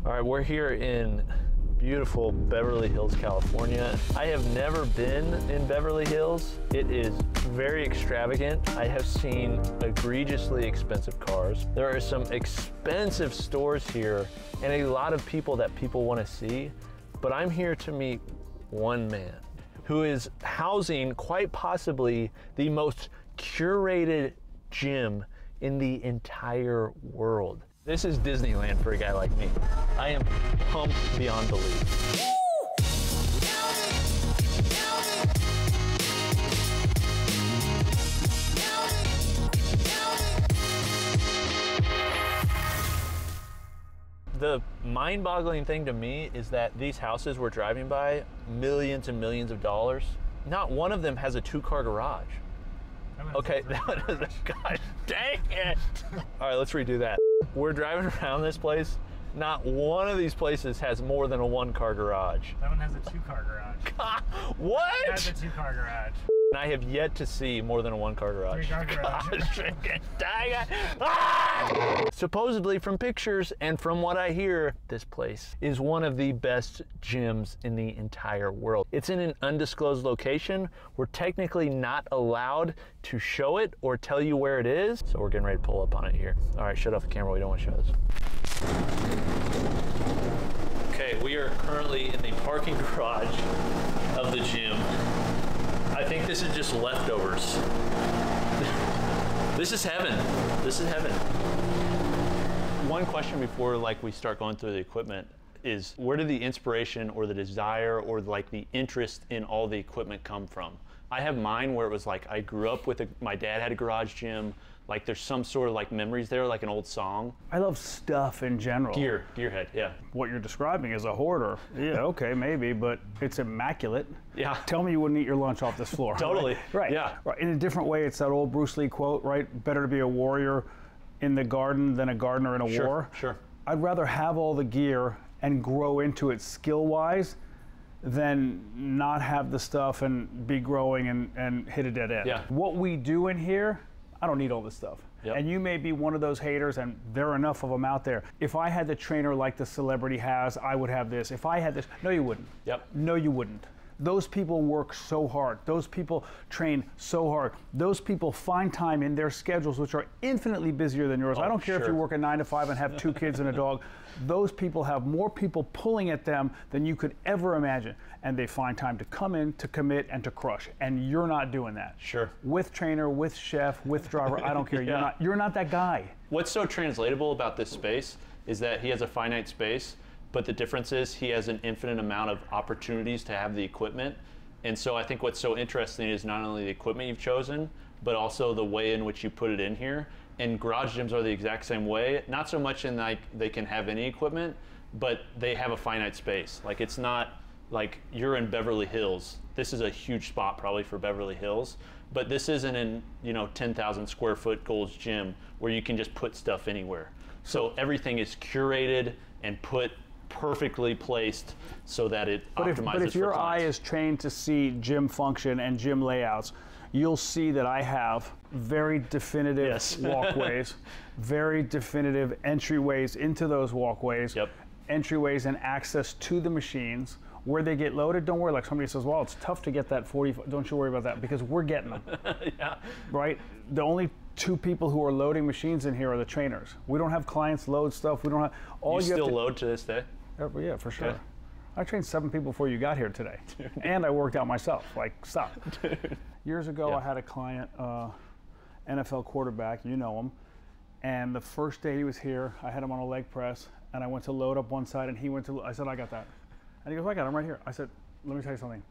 All right, we're here in beautiful Beverly Hills, California. I have never been in Beverly Hills. It is very extravagant. I have seen egregiously expensive cars. There are some expensive stores here and a lot of people that people want to see, but I'm here to meet one man who is housing quite possibly the most curated gym in the entire world. This is Disneyland for a guy like me. I am pumped beyond belief. The mind-boggling thing to me is that these houses we're driving by, millions and millions of dollars, not one of them has a two-car garage. Okay, that is a, god dang it. All right, let's redo that. We're driving around this place. Not one of these places has more than a one-car garage. That one has a two-car garage. What? It has a two-car garage. And I have yet to see more than a one-car garage. Three-car garage. Dang it. Ah! Supposedly from pictures and from what I hear, this place is one of the best gyms in the entire world. It's in an undisclosed location. We're technically not allowed to show it or tell you where it is. So we're getting ready to pull up on it here. All right, shut off the camera. We don't want to show this. Okay, we are currently in the parking garage of the gym. I think this is just leftovers. This is heaven. This is heaven. One question before we start going through the equipment is, where did the inspiration or the desire or the interest in all the equipment come from? I have mine where it was I grew up with my dad had a garage gym. There's some sort of memories there, like an old song. I love stuff in general. Gearhead, yeah. What you're describing is a hoarder. Yeah, okay, maybe, but it's immaculate. Yeah. Tell me you wouldn't eat your lunch off this floor. Totally. Right. Yeah. Right. In a different way, it's that old Bruce Lee quote, right? Better to be a warrior in the garden than a gardener in a war. Sure. I'd rather have all the gear and grow into it skill-wise than not have the stuff and be growing and hit a dead end. Yeah. What we do in here, I don't need all this stuff. Yep. And you may be one of those haters, and there are enough of them out there. If I had the trainer like the celebrity has, I would have this. If I had this, no you wouldn't. Yep. No you wouldn't. Those people work so hard. Those people train so hard. Those people find time in their schedules, which are infinitely busier than yours. I don't care if you work a 9 to 5 and have 2 kids and a dog. Those people have more people pulling at them than you could ever imagine. And they find time to come in, to commit, and to crush. And you're not doing that. Sure. With trainer, with chef, with driver, I don't care. Yeah. You're not that guy. What's so translatable about this space is that he has a finite space, but the difference is he has an infinite amount of opportunities to have the equipment. And so I think what's so interesting is not only the equipment you've chosen, but also the way in which you put it in here. And garage gyms are the exact same way. Not so much in they can have any equipment, but they have a finite space. It's not like you're in Beverly Hills. This is a huge spot probably for Beverly Hills, but this isn't in 10,000 square foot Gold's Gym where you can just put stuff anywhere. So everything is curated and put perfectly placed so that it optimizes. But if your eye is trained to see gym function and gym layouts, you'll see that I have very definitive walkways, very definitive entryways into those walkways, entryways and access to the machines. Where they get loaded, don't worry. Somebody says, well, it's tough to get that 40, don't you worry about that, because we're getting them. Yeah. Right? The only 2 people who are loading machines in here are the trainers. We don't have clients load stuff. We don't have all. You still load to this day? Yeah, for sure. Okay. I trained 7 people before you got here today. And I worked out myself. Stop. Dude. Years ago, I had a client, NFL quarterback, you know him. And the first day he was here, I had him on a leg press, and I went to load up one side, and he went to, I said, I got that. And he goes, I got him right here. I said, let me tell you something.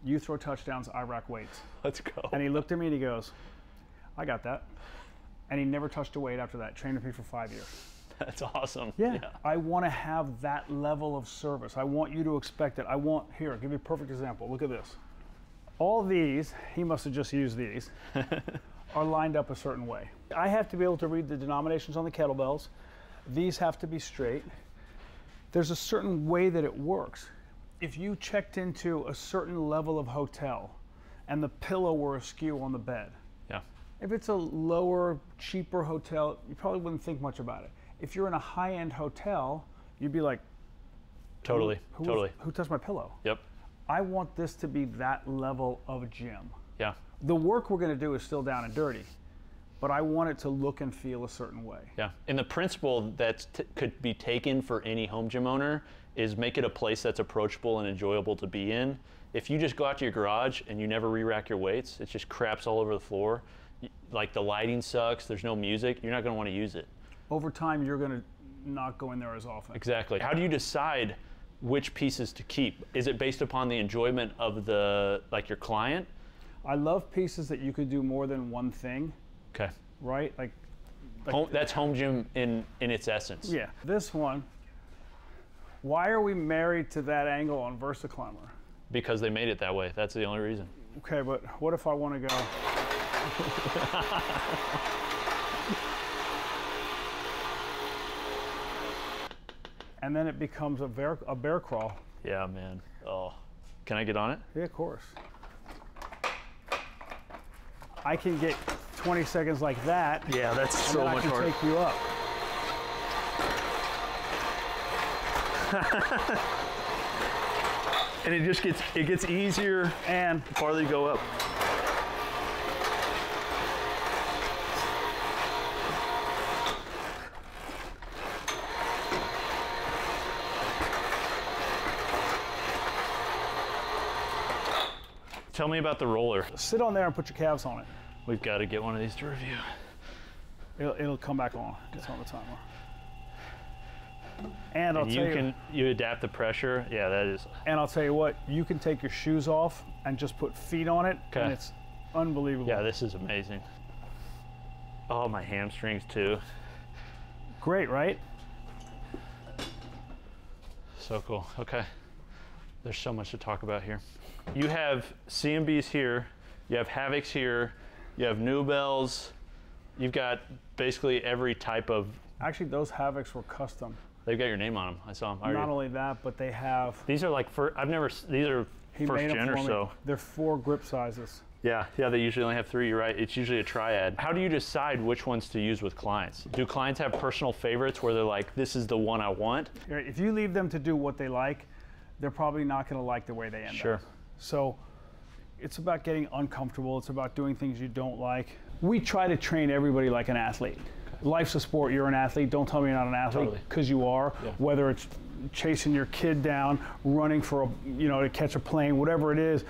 You throw touchdowns, I rack weights. Let's go. And he looked at me and he goes, I got that. And he never touched a weight after that. Trained with me for 5 years. That's awesome. Yeah. I want to have that level of service. I want you to expect it. Here, I'll give you a perfect example. Look at this. All these, he must have just used these, are lined up a certain way. I have to be able to read the denominations on the kettlebells. These have to be straight. There's a certain way that it works. If you checked into a certain level of hotel and the pillow were askew on the bed, if it's a lower, cheaper hotel, you probably wouldn't think much about it. If you're in a high-end hotel, you'd be like, Totally, totally. Who touched my pillow? Yep. I want this to be that level of gym. Yeah. The work we're going to do is still down and dirty, but I want it to look and feel a certain way. Yeah. And the principle that could be taken for any home gym owner is make it a place that's approachable and enjoyable to be in. If you just go out to your garage and you never re-rack your weights, it just craps all over the floor. Like the lighting sucks, there's no music, you're not going to want to use it. Over time, you're going to not go in there as often. Exactly. How do you decide which pieces to keep? Is it based upon the enjoyment of your client? I love pieces that you could do more than one thing. Okay. Right? Like that's home gym in its essence. Yeah. This one, why are we married to that angle on Versaclimber? Because they made it that way. That's the only reason. Okay, but what if I want to go? And then it becomes a bear crawl. Yeah, man. Oh, can I get on it? Yeah, of course. I can get 20 seconds like that. Yeah, that's so much harder. I can take you up. And it gets easier and the farther you go up. Tell me about the roller. Sit on there and put your calves on it. We've got to get one of these to review. It'll come back on. It's on the timer. And I'll tell you adapt the pressure. Yeah, that is. And I'll tell you what, you can take your shoes off and just put feet on it, and it's unbelievable. Yeah, this is amazing. Oh, my hamstrings too. Great, right? So cool. Okay. There's so much to talk about here. You have CMBS here, you have Havocs here, you have Nubels, you've got basically every type of... Actually, those Havocs were custom. They've got your name on them. I saw them. Not only that, but they have... These are like, these are first gen or so. They're 4 grip sizes. Yeah, they usually only have 3, you're right. It's usually a triad. How do you decide which ones to use with clients? Do clients have personal favorites where they're like, this is the one I want? If you leave them to do what they like, they're probably not going to like the way they end up. Sure. So it's about getting uncomfortable. It's about doing things you don't like. We try to train everybody like an athlete. Life's a sport. You're an athlete. Don't tell me you're not an athlete, because you are. Yeah. Whether it's chasing your kid down, running for to catch a plane, whatever it is.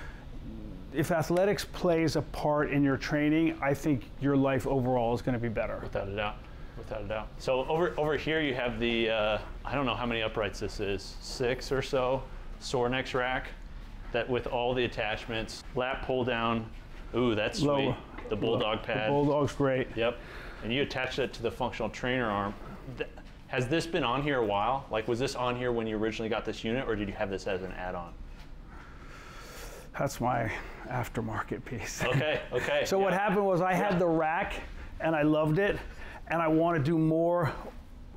If athletics plays a part in your training, I think your life overall is going to be better. Without a doubt. Without a doubt. So over here you have the I don't know how many uprights this is, 6 or so, Sornex rack. That with all the attachments, lat pull down. Ooh, that's sweet. The Bulldog pad. The Bulldog's great. Yep. And you attach that to the functional trainer arm. Has this been on here a while? Like, was this on here when you originally got this unit, or did you have this as an add-on? That's my aftermarket piece. Okay, okay. So what happened was I had the rack, and I loved it, and I want to do more.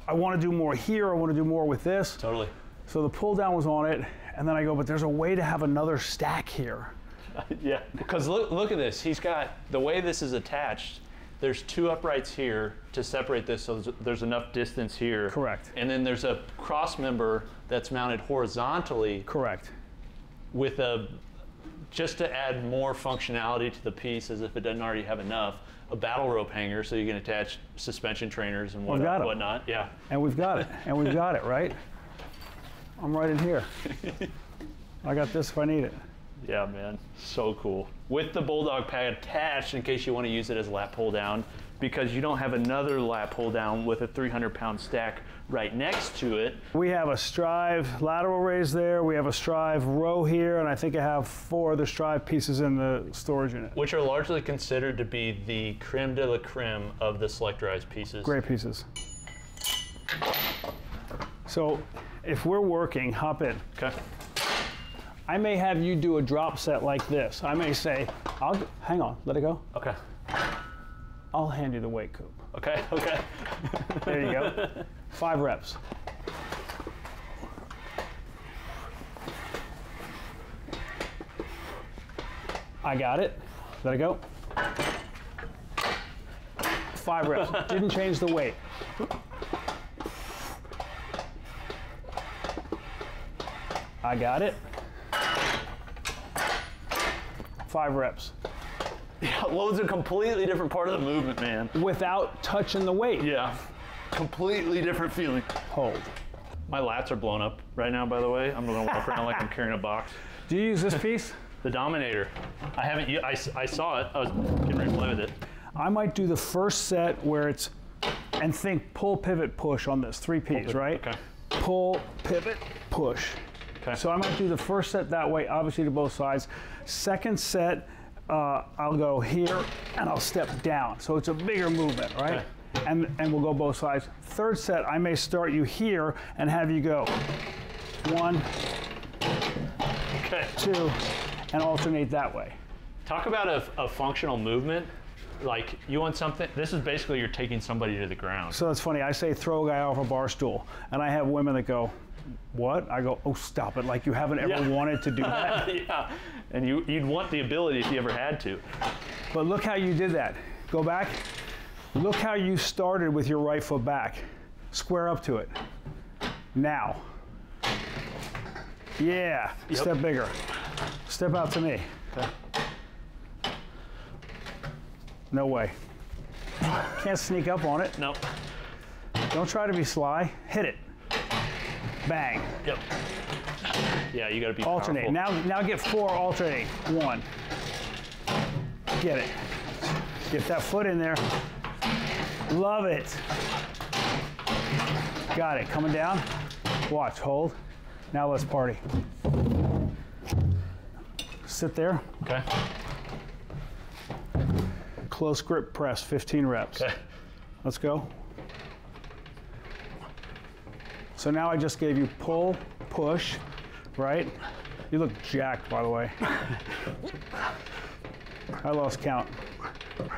I want to do more here. I want to do more with this. Totally. So the pull down was on it. And then I go, but there's a way to have another stack here. Yeah, because look at this. He's got, the way this is attached, there's 2 uprights here to separate this, so there's enough distance here. Correct. And then there's a cross member that's mounted horizontally. Correct. With just to add more functionality to the piece, as if it doesn't already have enough, a battle rope hanger so you can attach suspension trainers and whatnot. Yeah. And we've got it. And we've got it, right? I'm right in here. I got this if I need it. Yeah, man, so cool. With the Bulldog pad attached in case you want to use it as lat pull down, because you don't have another lat pull down with a 300-pound stack right next to it. We have a Strive lateral raise there, we have a Strive row here, and I think I have 4 other Strive pieces in the storage unit. Which are largely considered to be the creme de la creme of the selectorized pieces. Great pieces. So, if we're working, hop in. Okay. I may have you do a drop set like this. I may say, hang on, let it go. Okay. I'll hand you the weight coop. Okay, okay. There you go. 5 reps. I got it. Let it go. 5 reps. Didn't change the weight. I got it. 5 reps. Yeah, load's a completely different part of the movement, man. Without touching the weight. Yeah, completely different feeling. Hold. My lats are blown up right now, by the way. I'm gonna walk around like I'm carrying a box. Do you use this piece? The Dominator. I haven't, I saw it. I was getting ready to play with it. I might do the first set where it's, and think pull, pivot, push on this, 3 Ps, right? Okay. Pull, pivot, push. Okay. So I might do the first set that way, obviously to both sides. Second set, I'll go here and I'll step down. So it's a bigger movement, right? Okay. And we'll go both sides. Third set, I may start you here and have you go 1, Okay. 2, and alternate that way. Talk about a functional movement. Like, you want something, this is basically you're taking somebody to the ground. So it's funny, I say throw a guy off a bar stool, and I have women that go, what? I go, oh, stop it, like you haven't ever wanted to do that. Yeah, and you'd want the ability if you ever had to. But look how you did that. Go back. Look how you started with your right foot back. Square up to it. Now. Yeah, step bigger. Step out to me. Okay. No way. Can't sneak up on it. Nope. Don't try to be sly. Hit it. Bang. Yep. Yeah, you gotta be Alternate. powerful. Now get 4, alternate. 1. Get it. Get that foot in there. Love it. Got it. Coming down. Watch. Hold. Now let's party. Sit there. Okay. Close grip press, 15 reps. Okay. Let's go. So now I just gave you pull, push, right? You look jacked, by the way. I lost count.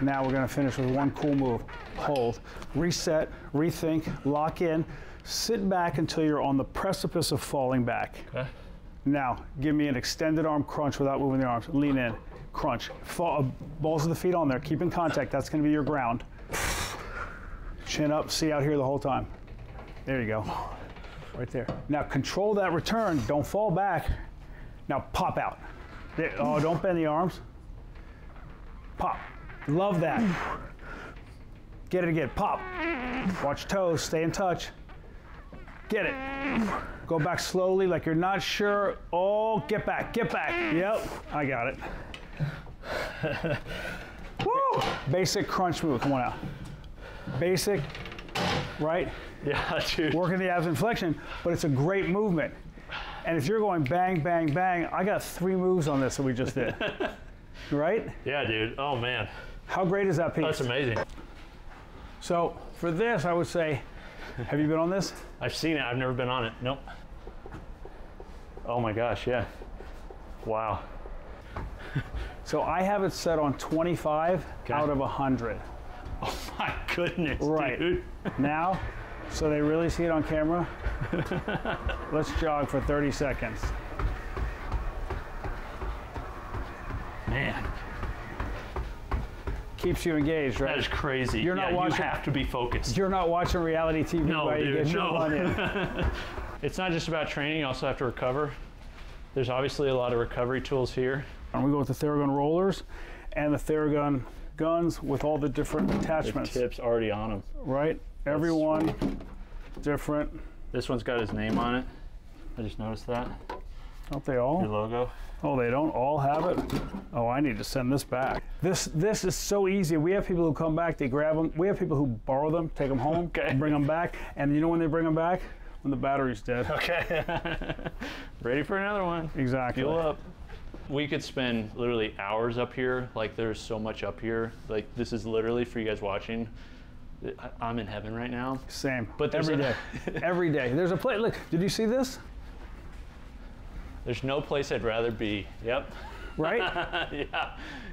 Now we're gonna finish with one cool move. Hold, reset, rethink, lock in, sit back until you're on the precipice of falling back. Okay. Now, give me an extended arm crunch without moving the arms. Lean in, crunch. Balls of the feet on there, keep in contact, that's gonna be your ground. Chin up, see out here the whole time. There you go, right there. Now control that return, don't fall back. Now pop out. There, oh, don't bend the arms. Pop, love that. Get it again, pop. Watch toes, stay in touch. Get it. Go back slowly like you're not sure. Oh, get back, get back. Yep, I got it. Woo! Basic crunch move, come on out. Basic, right? Yeah, dude. Working the abs and flexion, but it's a great movement. And if you're going bang, bang, bang, I got 3 moves on this that we just did. Right? Yeah, dude. Oh, man. How great is that piece? That's amazing. So for this, I would say, have you been on this? I've seen it. I've never been on it. Nope. Oh, my gosh, yeah. Wow. So I have it set on 25 out of 100. Oh, my goodness, Right. dude. Now, so they really see it on camera, let's jog for 30 seconds. Man, Keeps you engaged, right? that is crazy. You're not watching- You have to be focused. You're not watching reality TV No, while you dude, get your no. run in. It's not just about training. You also have to recover. There's obviously a lot of recovery tools here. And we go with the Theragun rollers and the Theragun guns with all the different The attachments, tips already on them. right? Everyone different. This one's got his name on it. I just noticed that. Don't they Your all? logo. Oh, they don't all have it? Oh, I need to send this back. This is so easy. We have people who come back, they grab them. We have people who borrow them, take them home, Okay. bring them back. And you know when they bring them back? When the battery's dead. Okay. Ready for another one. Exactly. Fuel up. We could spend literally hours up here. Like, there's so much up here. Like, this is literally, for you guys watching, I'm in heaven right now. Same. But there's every a- day. Every day. There's a place. Look, did you see this? There's no place I'd rather be. Yep. Right? Yeah.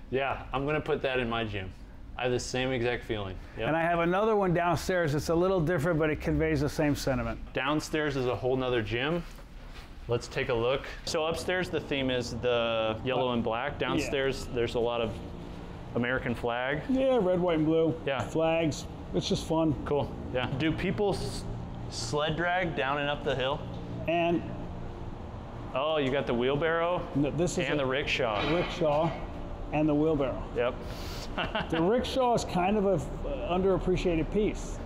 Yeah. I'm going to put that in my gym. I have the same exact feeling. Yep. And I have another one downstairs. It's a little different, but it conveys the same sentiment. Downstairs is a whole nother gym. Let's take a look. So upstairs, the theme is the yellow and black. Downstairs, there's a lot of American flag. Yeah, red, white, and blue. Yeah. Flags. It's just fun. Cool. Yeah. Do people sled drag down and up the hill? And Oh, you got the wheelbarrow No, this is and the rickshaw. rickshaw and the wheelbarrow. Yep. The rickshaw is kind of a underappreciated piece.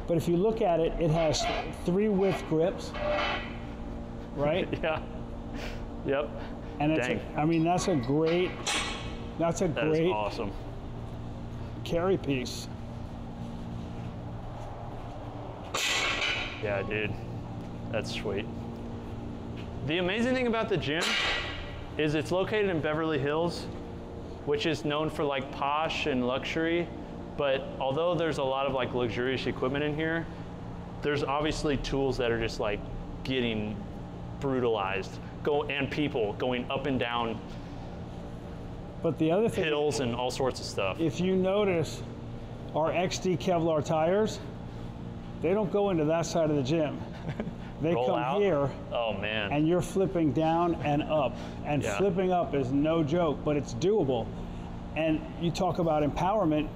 But if you look at it, it has 3 width grips, right? Yeah. Yep. And it's Dang. I mean, that's a great That is awesome. carry piece. Yeah, dude. That's sweet. The amazing thing about the gym is it's located in Beverly Hills, which is known for like posh and luxury. But although there's a lot of like luxurious equipment in here, there's obviously tools that are just like getting brutalized. And people going up and down But the other thing, hills and all sorts of stuff. if you notice our XD Kevlar tires, they don't go into that side of the gym. They Roll come out. here, Oh man. and you're flipping down and up. And Yeah. flipping up is no joke, but it's doable. And you talk about empowerment,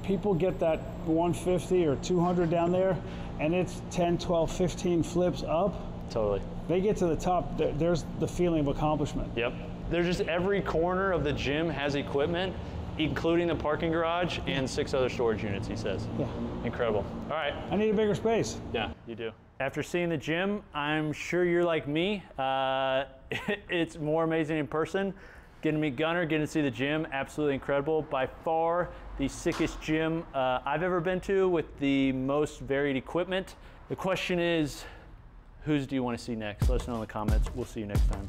people get that 150 or 200 down there, and it's 10, 12, 15 flips up. Totally. They get to the top, there's the feeling of accomplishment. Yep. There's just every corner of the gym has equipment, including the parking garage and 6 other storage units, he says. Yeah. Incredible. All right. I need a bigger space. Yeah, you do. After seeing the gym, I'm sure you're like me. It's more amazing in person. Getting to meet Gunnar, getting to see the gym, absolutely incredible. By far the sickest gym I've ever been to with the most varied equipment. The question is, whose do you want to see next? Let us know in the comments. We'll see you next time.